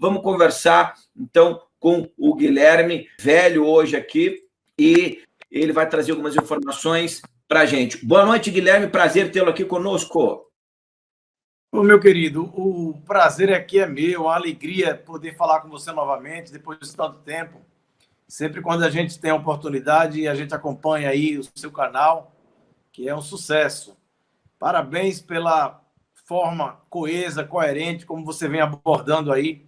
Vamos conversar, então, com o Guilherme, velho hoje aqui, e ele vai trazer algumas informações para a gente. Boa noite, Guilherme, prazer tê-lo aqui conosco. Ô, meu querido, o prazer aqui é meu, a alegria poder falar com você novamente, depois de tanto tempo. Sempre quando a gente tem a oportunidade, a gente acompanha aí o seu canal, que é um sucesso. Parabéns pela forma coesa, coerente, como você vem abordando aí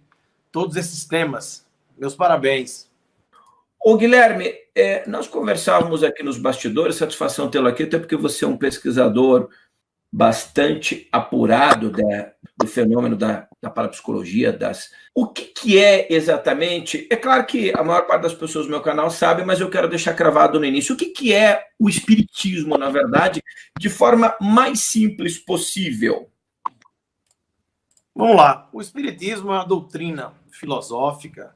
todos esses temas. Meus parabéns. Ô, Guilherme, nós conversávamos aqui nos bastidores, satisfação tê-lo aqui, até porque você é um pesquisador bastante apurado do fenômeno da parapsicologia. O que é exatamente? É claro que a maior parte das pessoas do meu canal sabe, mas eu quero deixar cravado no início. O que é o espiritismo, na verdade, de forma mais simples possível? Vamos lá. O espiritismo é uma doutrina filosófica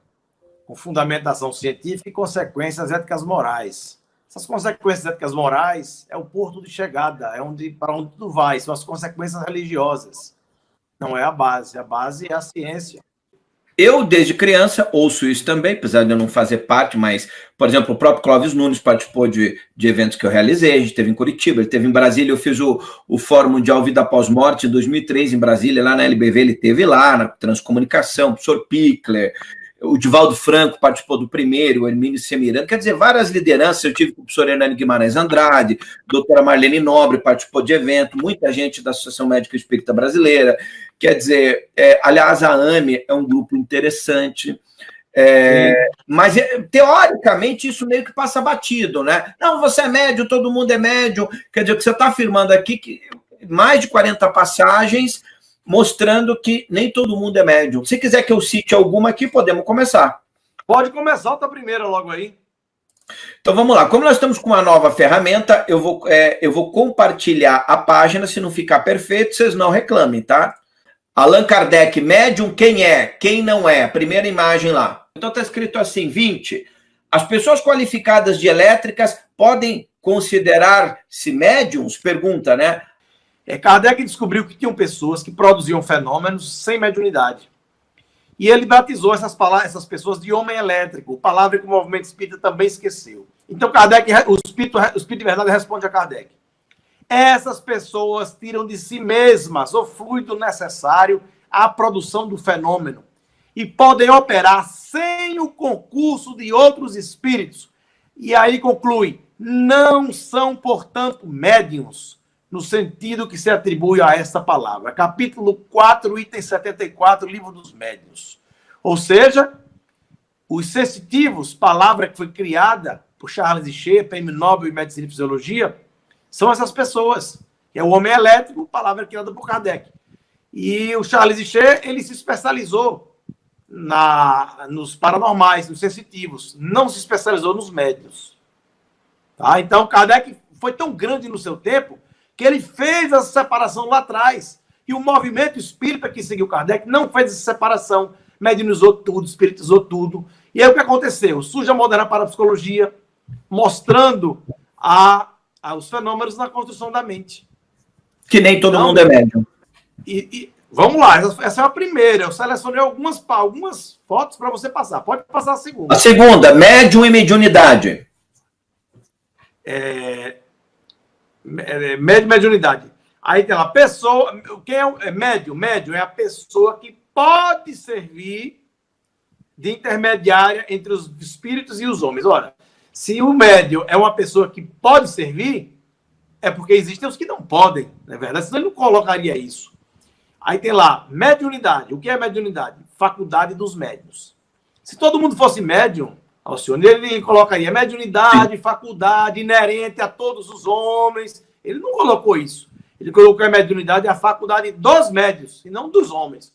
com fundamentação científica e consequências éticas morais. Essas consequências éticas morais é o porto de chegada, para onde tudo vai, são as consequências religiosas. Não é a base é a ciência. Eu, desde criança, ouço isso também, apesar de eu não fazer parte, mas, por exemplo, o próprio Clóvis Nunes participou de eventos que eu realizei, a gente teve em Curitiba, ele teve em Brasília, eu fiz o Fórum Mundial Vida Após Morte em 2003 em Brasília, lá na LBV, ele teve lá, na Transcomunicação, o professor Pickler, o Divaldo Franco participou do primeiro, o Hermínio Semirano, quer dizer, várias lideranças, eu tive com o professor Hernani Guimarães Andrade, a doutora Marlene Nobre participou de evento, muita gente da Associação Médica Espírita Brasileira, quer dizer, aliás, a AME é um grupo interessante, mas, teoricamente, isso meio que passa batido, né? Não, você é médium, todo mundo é médium, quer dizer, o que você está afirmando aqui, que mais de 40 passagens mostrando que nem todo mundo é médium. Se quiser que eu cite alguma aqui, podemos começar. Pode começar a primeira logo aí. Então vamos lá. Como nós estamos com uma nova ferramenta, eu vou compartilhar a página. Se não ficar perfeito, vocês não reclamem, tá? Allan Kardec, médium, quem é? Quem não é? Primeira imagem lá. Então está escrito assim, 20. As pessoas qualificadas de elétricas podem considerar-se médiums? Pergunta, né? Kardec descobriu que tinham pessoas que produziam fenômenos sem mediunidade. E ele batizou essas pessoas de homem elétrico, palavra que o movimento espírita também esqueceu. Então, o Espírito de Verdade responde a Kardec. Essas pessoas tiram de si mesmas o fluido necessário à produção do fenômeno e podem operar sem o concurso de outros espíritos. E aí conclui, não são, portanto, médiuns, no sentido que se atribui a esta palavra. Capítulo 4, item 74, Livro dos Médiuns. Ou seja, os sensitivos, palavra que foi criada por Charles Richer, Prêmio Nobel em Medicina e Fisiologia, são essas pessoas. É o homem elétrico, palavra criada por Kardec. E o Charles Richer, ele se especializou nos paranormais, nos sensitivos. Não se especializou nos médiuns. Tá? Então, Kardec foi tão grande no seu tempo que ele fez essa separação lá atrás. E o movimento espírita que seguiu Kardec não fez essa separação, mediunizou tudo, espiritizou tudo. E aí o que aconteceu? Surge a moderna parapsicologia, mostrando os fenômenos na construção da mente. Que nem todo mundo é médium. Vamos lá, essa é a primeira. Eu selecionei algumas fotos para você passar. Pode passar a segunda. A segunda, médium e mediunidade. Mediunidade. Aí tem lá, pessoa. Quem é médium? Médium é a pessoa que pode servir de intermediária entre os espíritos e os homens. Ora, se o médium é uma pessoa que pode servir, é porque existem os que não podem, não é verdade? Senão ele não colocaria isso. Aí tem lá, mediunidade. O que é mediunidade? Faculdade dos médiuns. Se todo mundo fosse médium, Alcione, ele colocaria mediunidade, faculdade inerente a todos os homens. Ele não colocou isso. Ele colocou a mediunidade a faculdade dos médiuns, e não dos homens.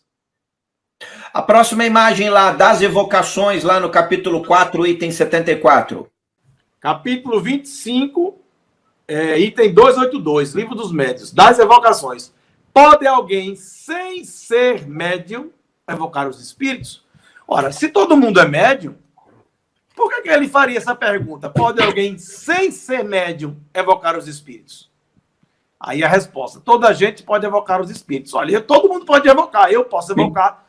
A próxima imagem lá, das evocações, lá no capítulo 4, item 74. Capítulo 25, item 282, Livro dos Médiuns, das evocações. Pode alguém, sem ser médium, evocar os espíritos? Ora, se todo mundo é médium, por que ele faria essa pergunta? Pode alguém, sem ser médium, evocar os espíritos? Aí a resposta, toda gente pode evocar os espíritos. Olha, todo mundo pode evocar, eu posso evocar.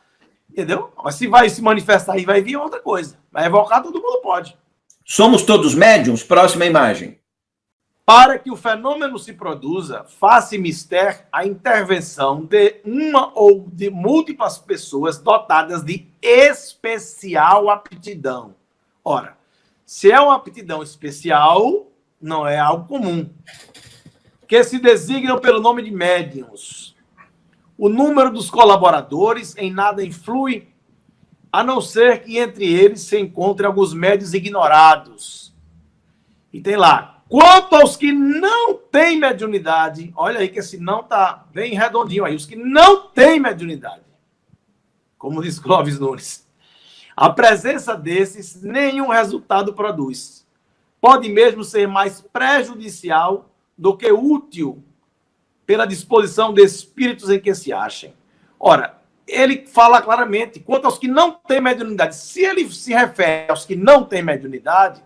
Entendeu? Mas se vai se manifestar e vai vir outra coisa. Vai evocar, todo mundo pode. Somos todos médiums? Próxima imagem. Para que o fenômeno se produza, faça mister a intervenção de uma ou de múltiplas pessoas dotadas de especial aptidão. Ora, se é uma aptidão especial, não é algo comum, que se designam pelo nome de médiuns. O número dos colaboradores em nada influi, a não ser que entre eles se encontrem alguns médiuns ignorados. E tem lá, quanto aos que não têm mediunidade, olha aí que esse não está bem redondinho aí, os que não têm mediunidade, como diz Clóvis Nunes, a presença desses nenhum resultado produz. Pode mesmo ser mais prejudicial do que útil pela disposição de espíritos em que se achem. Ora, ele fala claramente, quanto aos que não têm mediunidade, se ele se refere aos que não têm mediunidade,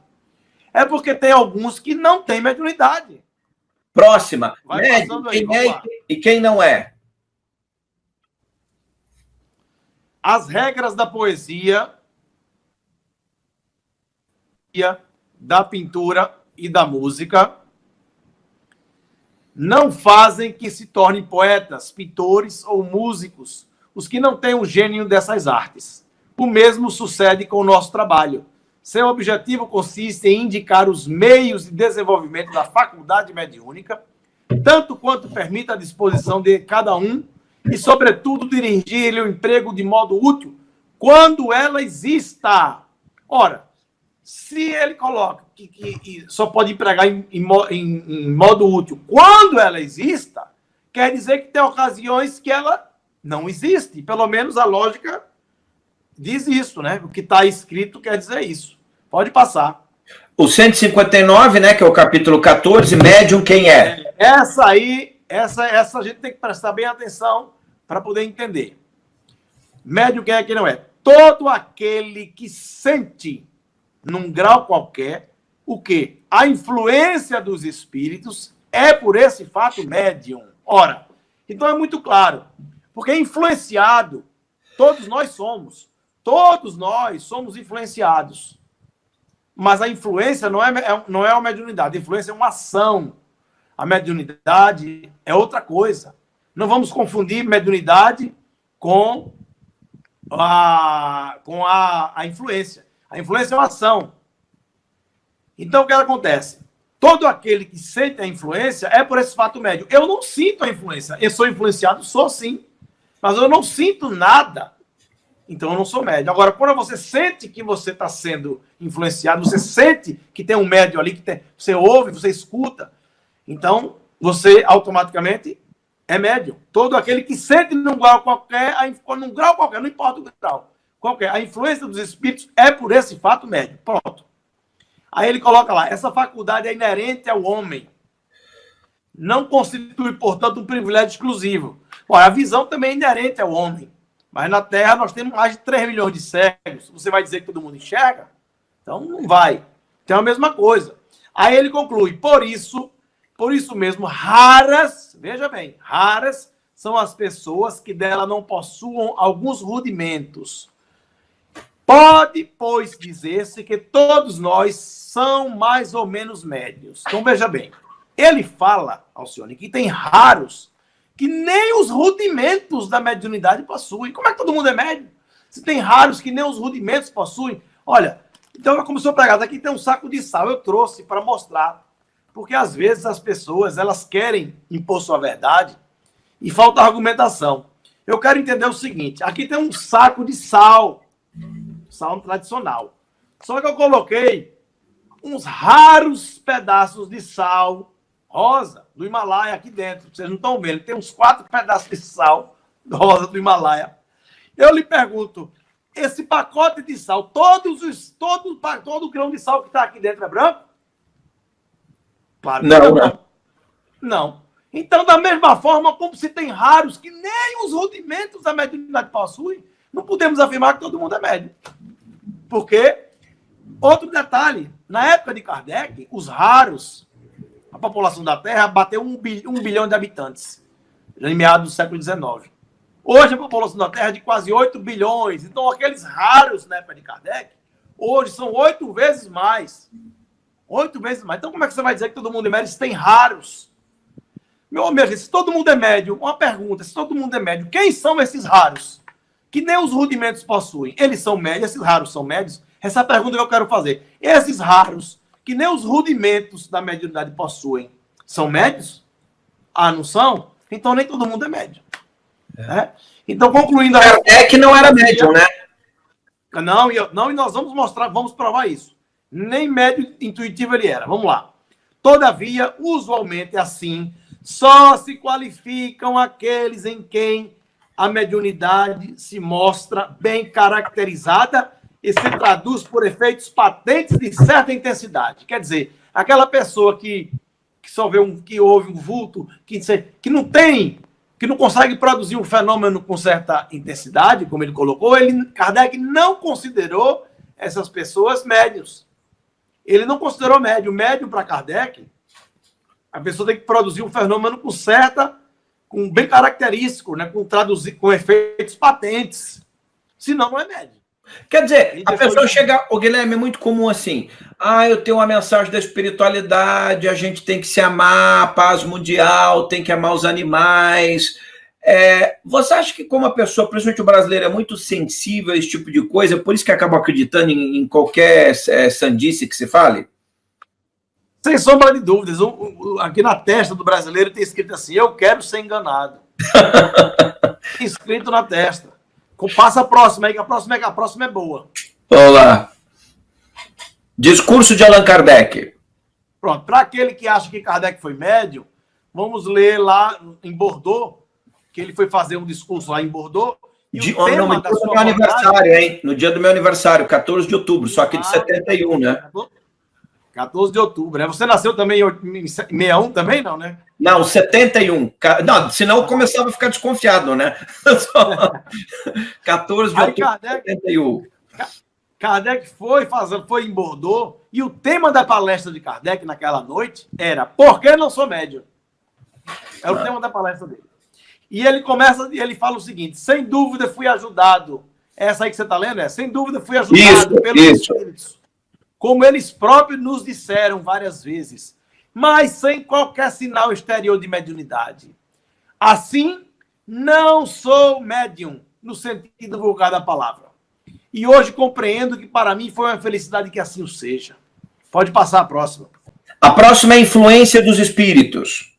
é porque tem alguns que não têm mediunidade. Próxima. Vai Médium, aí, quem é e quem não é? As regras da poesia, da pintura e da música não fazem que se tornem poetas, pintores ou músicos os que não têm o gênio dessas artes. O mesmo sucede com o nosso trabalho. Seu objetivo consiste em indicar os meios de desenvolvimento da faculdade mediúnica, tanto quanto permita a disposição de cada um, e, sobretudo, dirigir-lhe o emprego de modo útil, quando ela exista. Ora, se ele coloca que só pode empregar em modo útil quando ela exista, quer dizer que tem ocasiões que ela não existe. Pelo menos a lógica diz isso, né? O que está escrito quer dizer isso. Pode passar. O 159, né, que é o capítulo 14, médium, quem é? Essa aí, essa a gente tem que prestar bem atenção para poder entender. Médium, quem é que não é? Todo aquele que sente, num grau qualquer, o quê? A influência dos espíritos é por esse fato médium. Ora, então é muito claro, porque influenciado, todos nós somos influenciados. Mas a influência não é uma mediunidade, a influência é uma ação. A mediunidade é outra coisa. Não vamos confundir mediunidade com a influência. A influência é uma ação. Então, o que acontece? Todo aquele que sente a influência é por esse fato médio. Eu não sinto a influência. Eu sou influenciado? Sou sim. Mas eu não sinto nada. Então, eu não sou médio. Agora, quando você sente que você está sendo influenciado, você sente que tem um médio ali, você ouve, você escuta, então, você automaticamente é médio. Todo aquele que sente num grau qualquer, não importa o grau, qualquer, a influência dos espíritos é por esse fato médio. Pronto. Aí ele coloca lá, essa faculdade é inerente ao homem. Não constitui, portanto, um privilégio exclusivo. Olha, a visão também é inerente ao homem. Mas na Terra nós temos mais de 3 milhões de cegos. Você vai dizer que todo mundo enxerga? Então não vai. Então é a mesma coisa. Aí ele conclui, por isso mesmo, raras, veja bem, raras são as pessoas que dela não possuam alguns rudimentos. Pode, pois, dizer-se que todos nós são mais ou menos médios. Então veja bem, ele fala, Alcione, que tem raros que nem os rudimentos da mediunidade possuem. Como é que todo mundo é médio? Se tem raros que nem os rudimentos possuem. Olha, então eu comecei a pregar, aqui tem um saco de sal, eu trouxe para mostrar. Porque às vezes as pessoas, elas querem impor sua verdade e falta argumentação. Eu quero entender o seguinte, aqui tem um saco de sal tradicional. Só que eu coloquei uns raros pedaços de sal rosa do Himalaia aqui dentro. Vocês não estão vendo. Tem uns 4 pedaços de sal rosa do Himalaia. Eu lhe pergunto, esse pacote de sal, todo o grão de sal que está aqui dentro é branco? Claro que não. Não. Então, da mesma forma, como se tem raros que nem os rudimentos da mediunidade possuem, não podemos afirmar que todo mundo é médio. Porque, outro detalhe, na época de Kardec, os raros, a população da Terra bateu 1 bilhão de habitantes, em meados do século XIX. Hoje a população da Terra é de quase 8 bilhões. Então, aqueles raros na época de Kardec, hoje são 8 vezes mais. 8 vezes mais. Então, como é que você vai dizer que todo mundo é médio se tem raros? Meu amigo, se todo mundo é médio, uma pergunta, se todo mundo é médio, quem são esses raros? Que nem os rudimentos possuem. Eles são médios, esses raros são médios? Essa é a pergunta que eu quero fazer. Esses raros, que nem os rudimentos da mediunidade possuem, são médios? Ah, não são? Então nem todo mundo é médio. Então, concluindo... Kardec não era médium, né? Não, e nós vamos provar isso. Nem médio intuitivo ele era. Vamos lá. Todavia, usualmente assim, só se qualificam aqueles em quem a mediunidade se mostra bem caracterizada e se traduz por efeitos patentes de certa intensidade. Quer dizer, aquela pessoa que só vê que ouve um vulto, que não consegue produzir um fenômeno com certa intensidade, como ele colocou, Kardec não considerou essas pessoas médios. Ele não considerou médium. Médium para Kardec, a pessoa tem que produzir um fenômeno com bem característico, né? Com efeitos patentes. Senão, não é médium. Quer dizer, a pessoa chega... O Guilherme, é muito comum assim. Eu tenho uma mensagem da espiritualidade, a gente tem que se amar, paz mundial, tem que amar os animais. Você acha que como a pessoa, principalmente o brasileiro, é muito sensível a esse tipo de coisa, por isso que acaba acreditando em qualquer sandice que se fale? Sem sombra de dúvidas. Aqui na testa do brasileiro tem escrito assim: eu quero ser enganado. Escrito na testa. Passa a próxima aí, que a próxima é boa. Vamos lá. Discurso de Allan Kardec. Pronto. Para aquele que acha que Kardec foi médium, vamos ler lá em Bordeaux, que ele foi fazer um discurso lá em Bordeaux. E no dia do meu aniversário, hein? No dia do meu aniversário, 14 de outubro, só que de 71, né? 14 de outubro, né? Você nasceu também em 61 também, não, né? Não, 71. Não, senão eu começava a ficar desconfiado, né? 14 de outubro de 71. Kardec foi em Bordeaux e o tema da palestra de Kardec naquela noite era Por que não sou médium? É o tema da palestra dele. E ele fala o seguinte: sem dúvida fui ajudado. Essa aí que você está lendo sem dúvida fui ajudado pelos espíritos. Como eles próprios nos disseram várias vezes, mas sem qualquer sinal exterior de mediunidade. Assim, não sou médium, no sentido vulgar da palavra. E hoje compreendo que para mim foi uma felicidade que assim o seja. Pode passar a próxima. A próxima é a influência dos espíritos.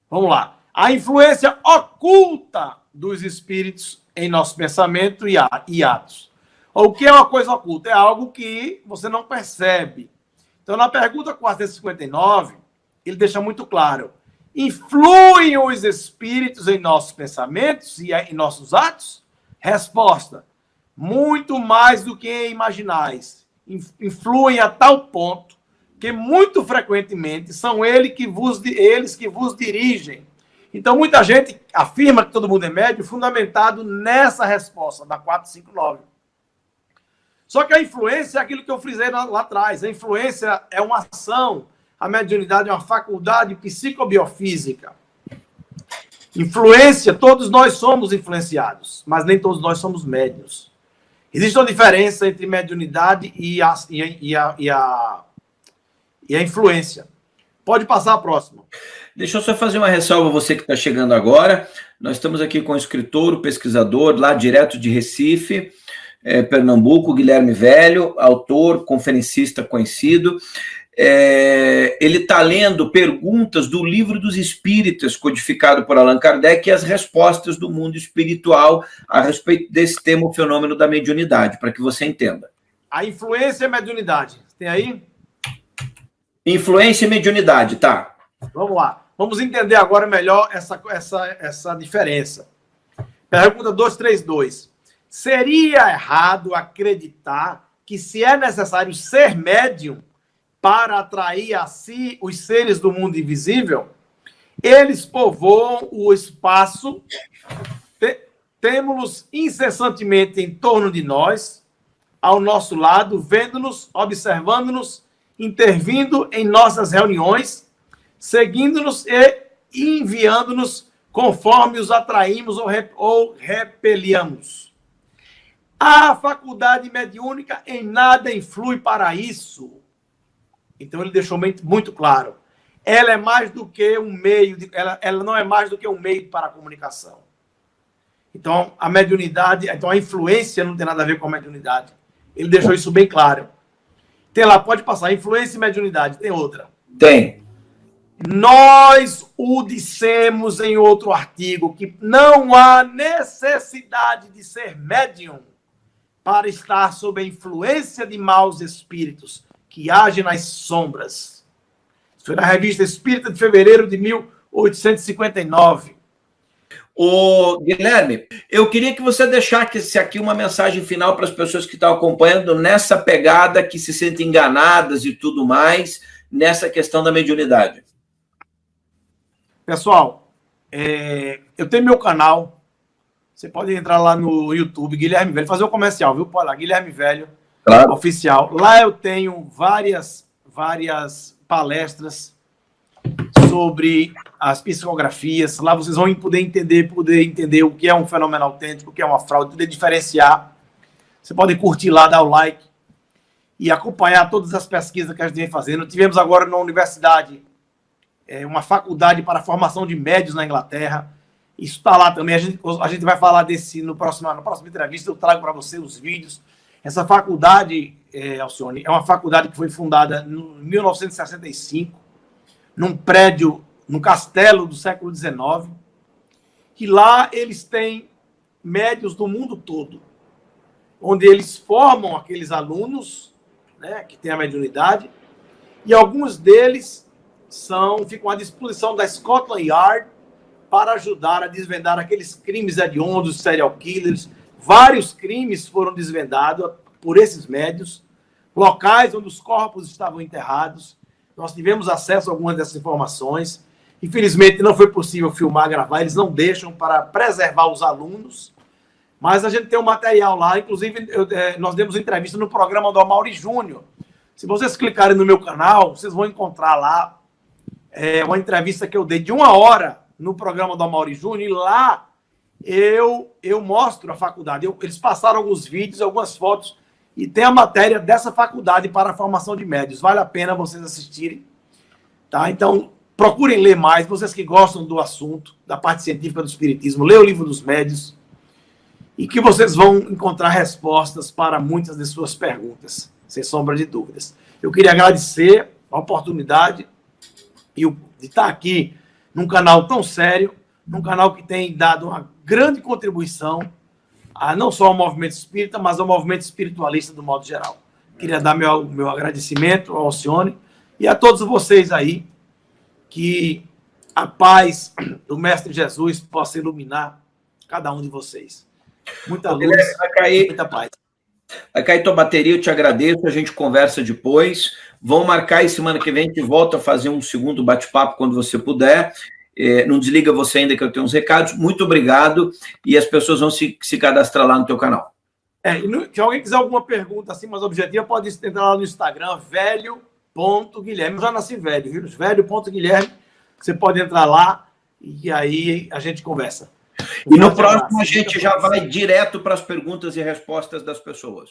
Vamos lá. A influência oculta dos espíritos em nosso pensamento e atos. O que é uma coisa oculta? É algo que você não percebe. Então, na pergunta 459, ele deixa muito claro. Influem os espíritos em nossos pensamentos e em nossos atos? Resposta. Muito mais do que imaginais. Influem a tal ponto que, muito frequentemente, são eles que vos dirigem. Então, muita gente afirma que todo mundo é médio, fundamentado nessa resposta, da 459. Só que a influência é aquilo que eu frisei lá atrás. A influência é uma ação. A mediunidade é uma faculdade psicobiofísica. Influência, todos nós somos influenciados, mas nem todos nós somos médiuns. Existe uma diferença entre mediunidade e a influência. Pode passar a próxima. Deixa eu só fazer uma ressalva a você que está chegando agora. Nós estamos aqui com o escritor, o pesquisador, lá direto de Recife, Pernambuco, Guilherme Velho, autor, conferencista conhecido. Ele está lendo perguntas do Livro dos Espíritas, codificado por Allan Kardec, e as respostas do mundo espiritual a respeito desse tema, o fenômeno da mediunidade, para que você entenda. A influência e a mediunidade. Tem aí? Influência e mediunidade, tá. Vamos lá. Vamos entender agora melhor essa diferença. Pergunta 232. Seria errado acreditar que se é necessário ser médium para atrair a si os seres do mundo invisível? Eles povoam o espaço, temos-los incessantemente em torno de nós, ao nosso lado, vendo-nos, observando-nos, intervindo em nossas reuniões, seguindo-nos e enviando-nos conforme os atraímos ou repeliamos. A faculdade mediúnica em nada influi para isso. Então ele deixou muito claro. Ela é mais do que um meio, ela não é mais do que um meio para a comunicação. Então a mediunidade, então a influência não tem nada a ver com a mediunidade. Ele deixou isso bem claro. Tem lá, pode passar, influência e mediunidade, tem outra. Tem. Nós o dissemos em outro artigo que não há necessidade de ser médium para estar sob a influência de maus espíritos que agem nas sombras. Isso foi na Revista Espírita de fevereiro de 1859. Ô, Guilherme, eu queria que você deixasse aqui uma mensagem final para as pessoas que estão acompanhando nessa pegada, que se sentem enganadas e tudo mais, nessa questão da mediunidade. Pessoal, eu tenho meu canal. Você pode entrar lá no YouTube, Guilherme Velho, fazer o comercial, viu? Pode lá, Guilherme Velho, claro. Oficial. Lá eu tenho várias palestras sobre as psicografias. Lá vocês vão poder entender o que é um fenômeno autêntico, o que é uma fraude, poder diferenciar. Você pode curtir lá, dar o like e acompanhar todas as pesquisas que a gente vem fazendo. Tivemos agora na universidade uma faculdade para a formação de médios na Inglaterra. Isso está lá também. A gente vai falar desse na próxima entrevista. Eu trago para você os vídeos. Essa faculdade, Alcione, é uma faculdade que foi fundada em 1965, num prédio, num castelo do século XIX, que lá eles têm médios do mundo todo, onde eles formam aqueles alunos, né, que têm a mediunidade, e alguns deles ficam à disposição da Scotland Yard para ajudar a desvendar aqueles crimes hediondos, serial killers. Vários crimes foram desvendados por esses médios, locais onde os corpos estavam enterrados. Nós tivemos acesso a algumas dessas informações. Infelizmente, não foi possível filmar, gravar. Eles não deixam para preservar os alunos. Mas a gente tem um material lá. Inclusive, nós demos entrevista no programa do Amaury Júnior. Se vocês clicarem no meu canal, vocês vão encontrar lá uma entrevista que eu dei de 1 hora no programa do Amaury Júnior. E lá eu mostro a faculdade. Eles passaram alguns vídeos, algumas fotos. E tem a matéria dessa faculdade para a formação de médios. Vale a pena vocês assistirem. Tá? Então, procurem ler mais. Vocês que gostam do assunto, da parte científica do espiritismo, leiam o livro dos médios. E que vocês vão encontrar respostas para muitas de suas perguntas, sem sombra de dúvidas. Eu queria agradecer a oportunidade de estar aqui num canal tão sério, num canal que tem dado uma grande contribuição não só ao movimento espírita, mas ao movimento espiritualista do modo geral. Queria dar meu agradecimento ao Alcione e a todos vocês aí, que a paz do Mestre Jesus possa iluminar cada um de vocês. Muita luz, muita paz. Vai cair tua bateria, eu te agradeço, a gente conversa depois. Vão marcar e semana que vem a gente volta a fazer um segundo bate-papo quando você puder. Não desliga você ainda que eu tenho uns recados. Muito obrigado e as pessoas vão se cadastrar lá no teu canal. Se alguém quiser alguma pergunta assim mais objetiva, pode entrar lá no Instagram, velho.guilherme. Eu já nasci velho, viu? Velho.guilherme. Você pode entrar lá e aí a gente conversa. E no próximo a gente já vai direto para as perguntas e respostas das pessoas.